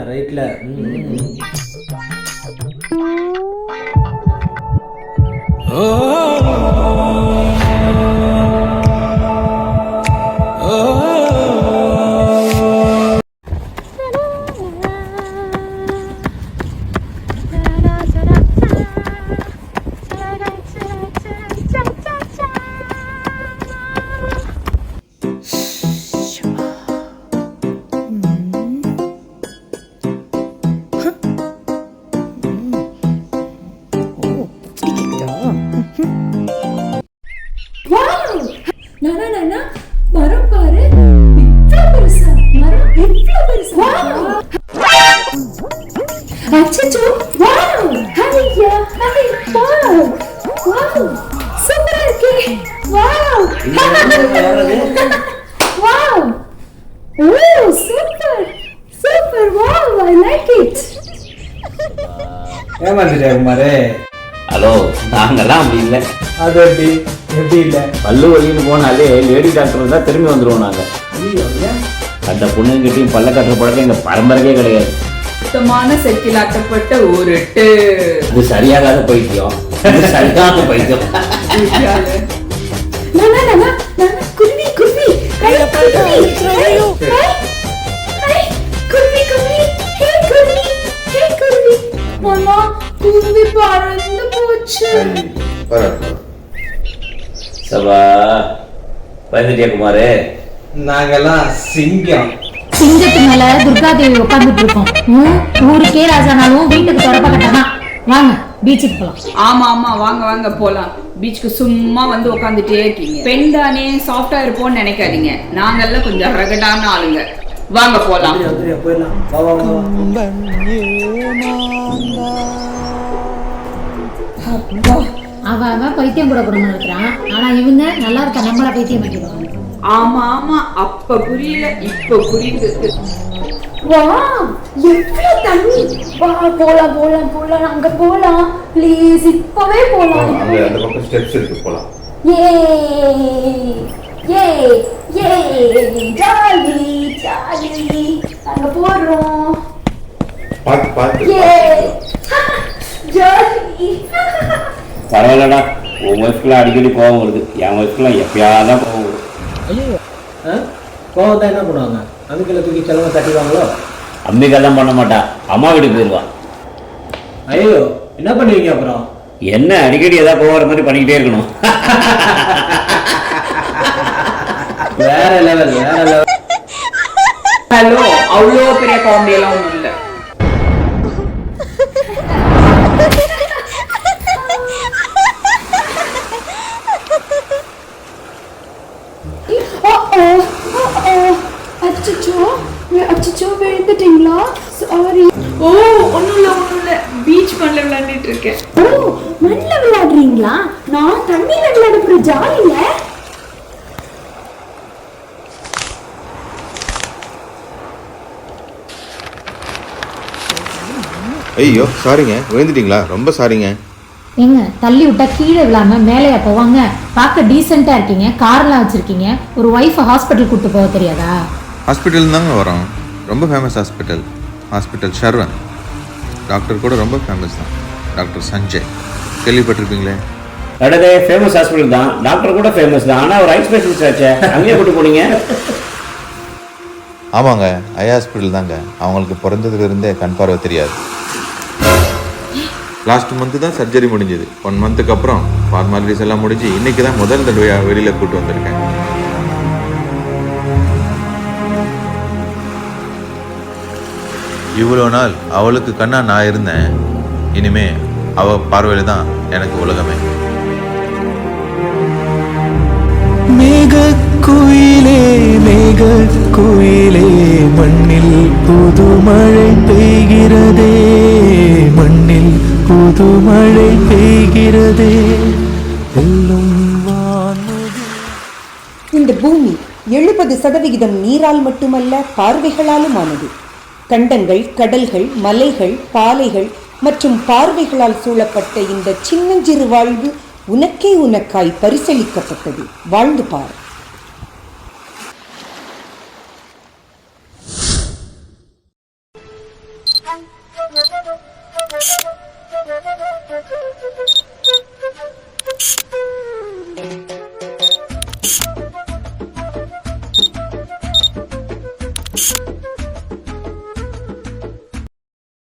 ரைட்ல மரம் பாரு, இவ்ளோ பெருசா மரம், இவ்ளோ பெருசா. அச்சச்சோ, வாவ், ஹையா, ஹை, வாவ், வாவ், சூப்பரா இருக்கே, wow, wow, oh super, super, wow, I like it. ஏமாந்துட்டே குமாரே. ஹலோ, நாங்கெல்லாம் அப்படி இல்லை. அது எப்படி இல்லை? பல்லு வலின்னு போனாலே லேடி டாக்டர் தான் திரும்பி வந்துடுவோம் நாங்கள். அந்த பொண்ணுங்கிட்டையும் பல்ல கட்டுற பழக்கம் எங்கள் பரம்பரைக்கே கிடையாது. சுத்தமான செக்கில் ஆட்டப்பட்ட ஒரு இது சரியாகாத பைத்தியம், சரியான பைத்தியம். குருவி குருவி குருவி பறந்து போச்சு. சபா வந்துட்டியா குமாரு? நாங்கெல்லாம் சிங்கம். சிங்கத்து மேல துர்காதேவி உட்காந்துட்டு இருக்கோம். ஊருக்கே ராஜானாலும் வீட்டுக்கு தொடப்ப கட்டதான். வாங்க பீச்சுக்கு போலாம். ஆமா ஆமா வாங்க வாங்க போலாம். பீச்சுக்கு சும்மா வந்து உட்காந்துட்டே இருக்கீங்க. பெண் தானே சாஃப்டா இருப்போம்னு நினைக்காதீங்க. நாங்கெல்லாம் கொஞ்சம் ரகடான ஆளுங்க. வாங்க போலாம். அவன் பைத்தியம் கூட குடும்பம் இருக்கிறான். ஆனா இவங்க நல்லா இருக்க நம்மள பைத்தியம் வைக்கிறாங்க. ஆமா ஆமா அப்ப புரியல, இப்ப புரியுது. வா எவ்வளவு தண்ணி. வா போலாம் போலாம் போலாம், அங்க போலாம் ப்ளீஸ், இப்பவே போலாம். அங்க அந்த பக்கம் ஸ்டெப்ஸ் இருக்கு, போலாம். ஏ ஏ ஏ ஜாலி ஜாலி, அங்க போறோம். பாத்து ஏ ஜாலி. பரவாயில்லடா, உன் ஒய்ஃப்க்குலாம் அடிக்கடி கோவம் வருது. என் ஒய்ஃப்க்குலாம் எப்பயாதான் கோவம் வரும். ஐயோ கோவம் தான் என்ன பண்ணுவாங்க? அதுக்குள்ள தூக்கி செலவை தட்டிடுவாங்களோ? அம்பிகெல்லாம் பண்ண மாட்டா, அம்மா வீட்டுக்கு போயிடுவா. ஐயோ என்ன பண்ணுவீங்க அப்புறம்? என்ன அடிக்கடி ஏதாவது போகிற மாதிரி பண்ணிக்கிட்டே இருக்கணும். வேற லெவல் வேற லெவல். ஹலோ, அவ்வளோ பெரிய காமெடி எல்லாம் ஒண்ணும் இல்ல. அச்சச்சோ விழுந்துட்டீங்களா? சாரி. ஓ ஒண்ணும் இல்ல பீச் மண்ணில் விளையாண்டுட்டு இருக்கேன். ஓ மண்ணில் விளையாடுறீங்களா? நான் தண்ணியில விளையாட போற ஜாலியில. ஐயோ சாரிங்க, விழுந்துட்டீங்களா? ரொம்ப சாரிங்க. ஏங்க தள்ளி விட்டா கீழே விழாம மேலேயா போவாங்க? பார்க்க டீசெண்டா இருக்கீங்க, கார்லாம் வச்சிருக்கீங்க. ஒரு ஒய்ஃபை ஹாஸ்பிட்டல் கூட்டு போக தெரியாதா? ஹாஸ்பிட்டல் தாங்க வரோம். ரொம்ப famous hospital, hospital Sharvan. Doctor கூட ரொம்ப ஃபேமஸ் தான், டாக்டர் சஞ்சய். கேள்விப்பட்டிருப்பீங்களே? அடடே, ஃபேமஸ் ஹாஸ்பிட்டல் தான், டாக்டர் கூட ஃபேமஸ் தான். ஆனால் ஒரு ஐ ஸ்பெஷலிஸ்ட் ஆச்சே, அங்கேயே கூட்டு போனீங்க? ஆமாங்க, ஐ ஹாஸ்பிட்டல் தாங்க. அவங்களுக்கு பிறந்ததுலேருந்தே கண் பார்வை தெரியாது. லாஸ்ட் மந்த்து தான் சர்ஜரி முடிஞ்சது. 1 மந்த்துக்கு அப்புறம் ஃபார்மாலிட்டிஸ் எல்லாம் முடிஞ்சு இன்னைக்கு தான் முதல் தடவையாக வெளியில் கூட்டு வந்திருக்கேன். இவ்வளோ நாள் அவளுக்கு கண்ணா நான் இருந்தேன். இனிமே அவ பார்வையில் தான் எனக்கு உலகமே. மேகக்குயிலே மேகக்குயிலே, மண்ணில் புது மழை பெய்கிறதே, மண்ணில் புது மழை பெய்கிறதே. இந்த பூமி 70% நீரால் மட்டுமல்ல பார்வைகளாலும் ஆனது. கண்டங்கள், கடல்கள், மலைகள், பாலைகள் மற்றும் பார்வைகளால் சூழப்பட்ட இந்த சின்னஞ்சிறு வாழ்வு உனக்கே உனக்காய் பரிசளிக்கப்பட்டது. வாழ்ந்து பார்.